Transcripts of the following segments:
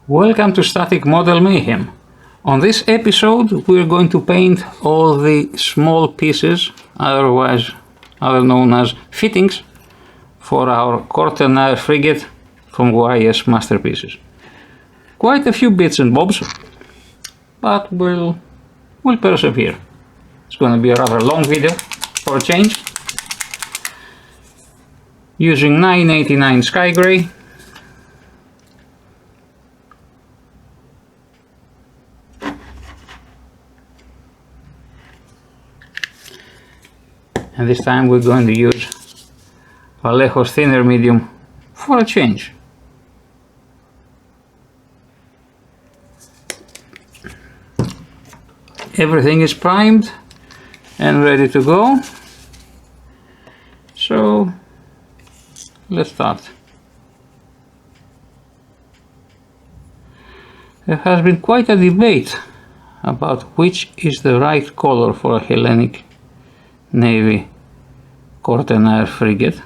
Welcome to Static Model Mayhem. On this episode we're going to paint all the small pieces, other known as fittings, for our Kortenaer frigate from YS Masterpieces. Quite a few bits and bobs, but we'll persevere. It's going to be a rather long video for a change. Using 989 Sky Grey. And this time we're going to use Vallejo's thinner medium for a change. Everything is primed and ready to go. So let's start. There has been quite a debate about which is the right color for a Hellenic Navy Kortenaer frigate,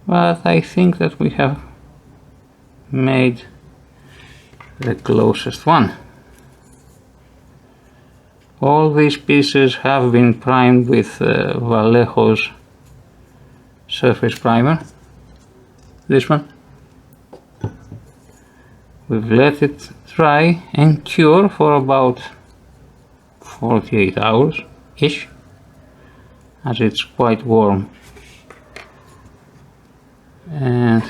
but I think that we have made the closest one. All these pieces have been primed with Vallejo's surface primer. This one. We've let it dry and cure for about 48 hours-ish, as it's quite warm. And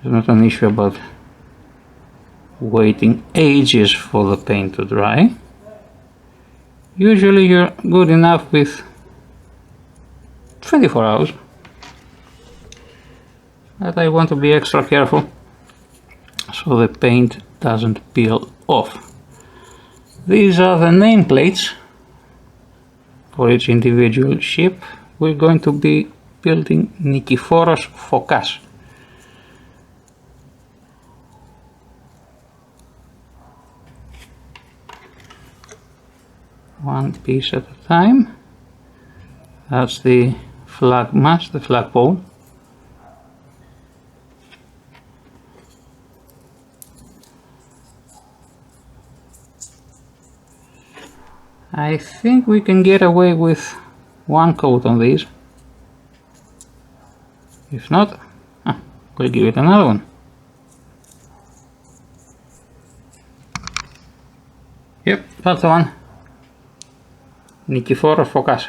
there's not an issue about waiting ages for the paint to dry. Usually you're good enough with 24 hours, but I want to be extra careful so the paint doesn't peel off. These are the nameplates for each individual ship. We're going to be building Nikiforos Fokas. One piece at a time. That's the flag mast, the flagpole. I think we can get away with one coat on these. If not, we'll give it another one. Yep, that's the one. Nikiforos Fokas.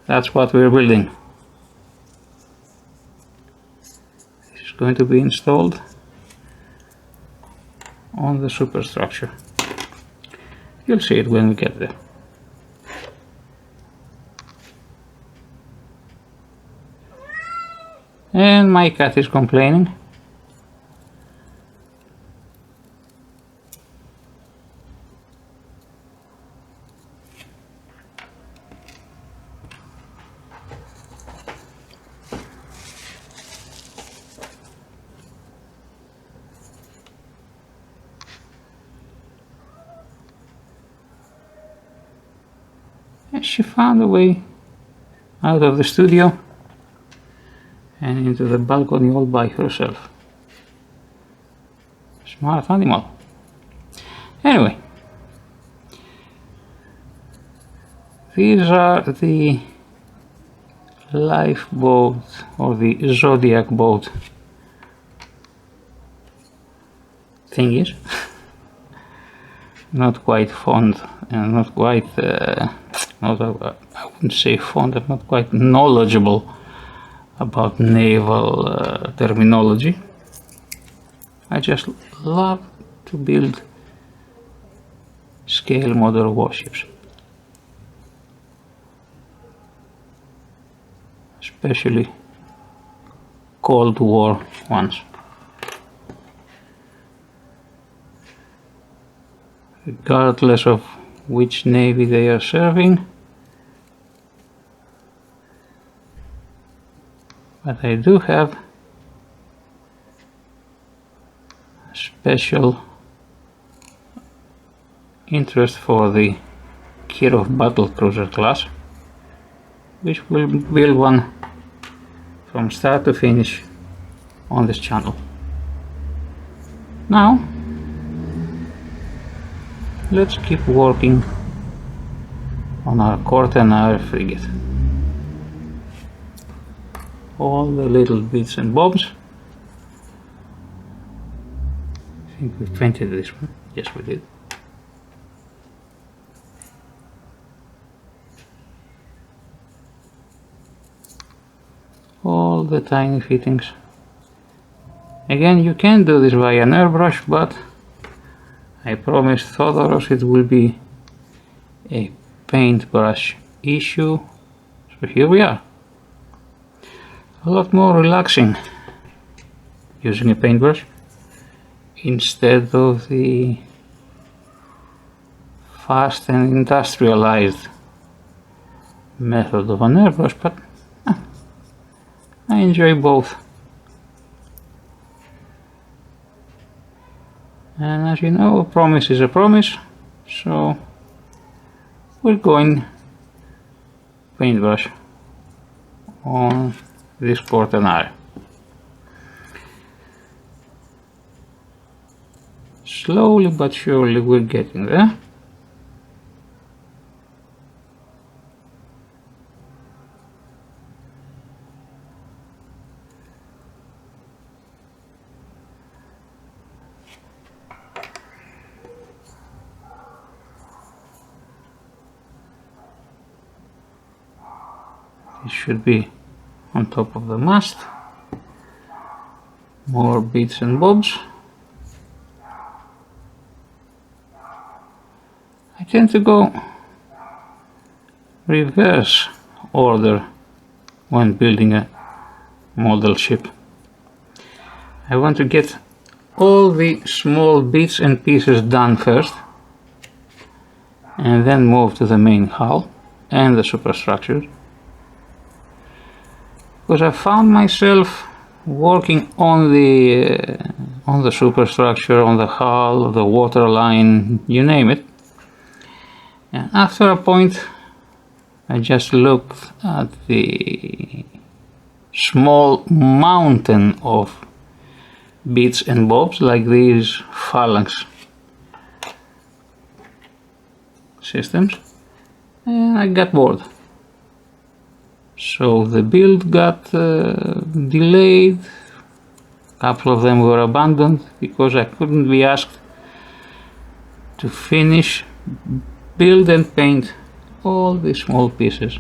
That's what we're building. This is going to be installed on the superstructure. You'll see it when we get there. And my cat is complaining. And she found a way out of the studio and into the balcony all by herself. Smart animal. Anyway, these are the lifeboat or the Zodiac boat thingies. Not quite fond and not quite, I wouldn't say fond, I'm not quite knowledgeable about naval terminology. I just love to build scale model warships, especially Cold War ones. Regardless of which navy they are serving. But I do have a special interest for the Kirov battlecruiser class, which will build one from start to finish on this channel. Now let's keep working on our Kortenaer frigate. All the little bits and bobs. I think we painted this one. Yes, we did. All the tiny fittings. Again, you can do this via an airbrush, but I promised Thodoros it will be a paintbrush issue. So here we are. A lot more relaxing using a paintbrush instead of the fast and industrialized method of an airbrush, but I enjoy both. And as you know, a promise is a promise, so we're going paintbrush on this Kortenaer. Slowly but surely we're getting there. It should be on top of the mast. More bits and bobs. I tend to go reverse order when building a model ship. I want to get all the small bits and pieces done first, and then move to the main hull and the superstructure. Because I found myself working on the superstructure, on the hull, the waterline, you name it. And after a point, I just looked at the small mountain of bits and bobs like these phalanx systems, and I got bored. So the build got delayed. A couple of them were abandoned because I couldn't be asked to finish, build and paint all the small pieces.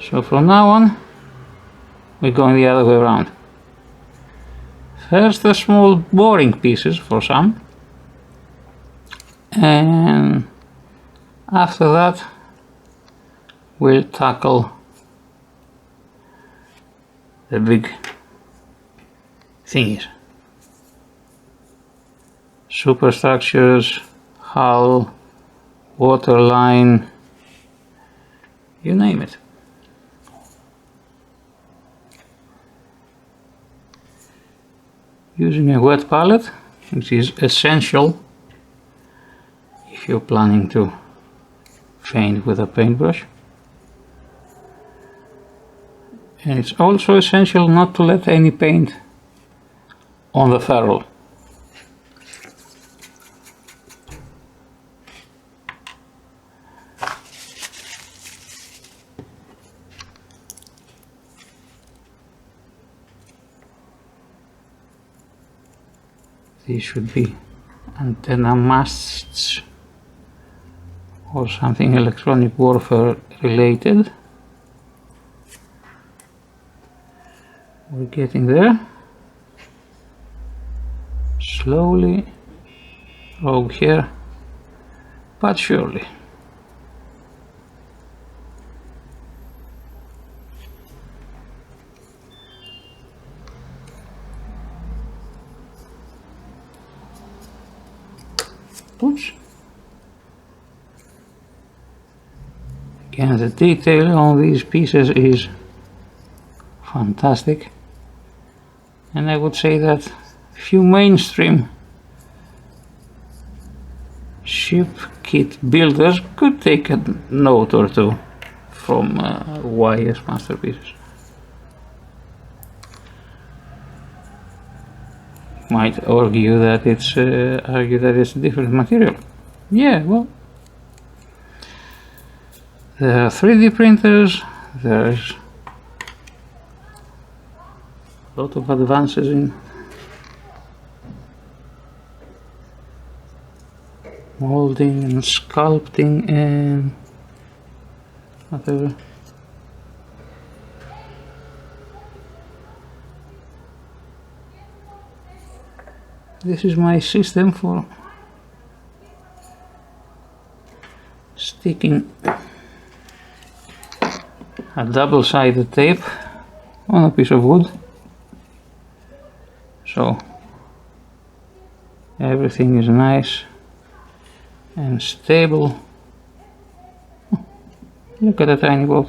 So from now on, we're going the other way around. First the small boring pieces for some, and after that we'll tackle the big thingies. Superstructures, hull, waterline, you name it. Using a wet palette, which is essential if you're planning to paint with a paintbrush. And it's also essential not to let any paint on the ferrule. These should be antenna masts or something electronic warfare related. We're getting there. Slowly, rogue here, but surely. Oops. Again, the detail on these pieces is fantastic, and I would say that few mainstream ship kit builders could take a note or two from YS Masterpieces. Might argue that it's different material. Yeah, well, there are 3D printers. There's a lot of advances in molding and sculpting and whatever. This is my system for sticking a double-sided tape on a piece of wood, so everything is nice and stable. Look at the tiny boat.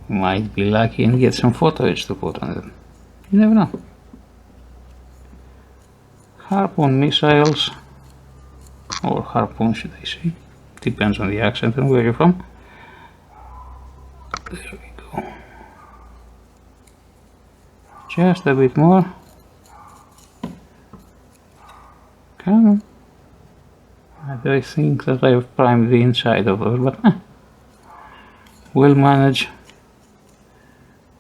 Might be lucky and get some footage to put on it. You never know. Harpoon missiles, or harpoon should I say, depends on the accent and where you're from. There we go. Just a bit more. Come on. I think that I've primed the inside of it, but we'll manage.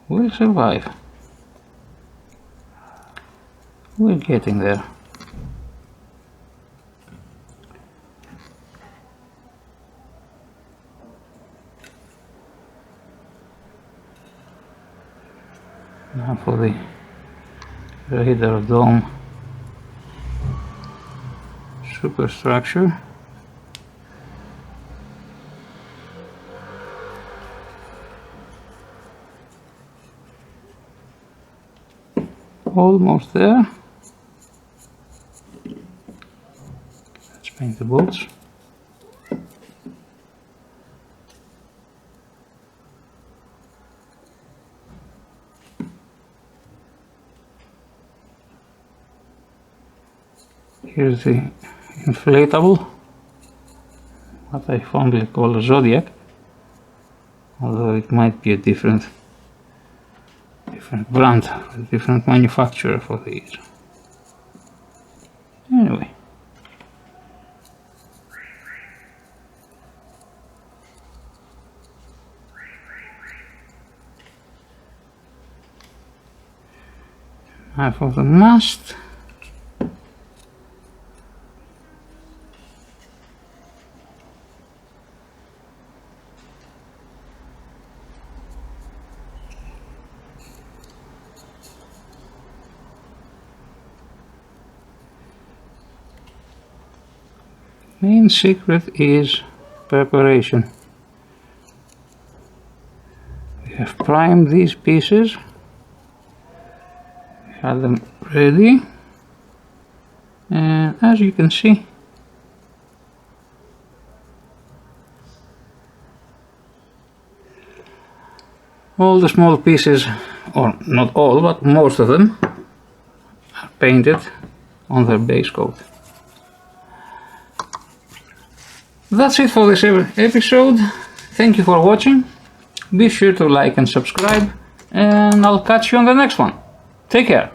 We'll survive. We're getting there. Now for the radar dome superstructure. Almost there. Let's paint the bolts. Here's the inflatable, what I fondly call a Zodiac, although it might be a different brand, a different manufacturer for these. Anyway. Now for the mast. Main secret is preparation. We have primed these pieces, we have them ready, and as you can see, all the small pieces, or not all, but most of them, are painted on their base coat. That's it for this episode. Thank you for watching. Be sure to like and subscribe, and I'll catch you on the next one. Take care.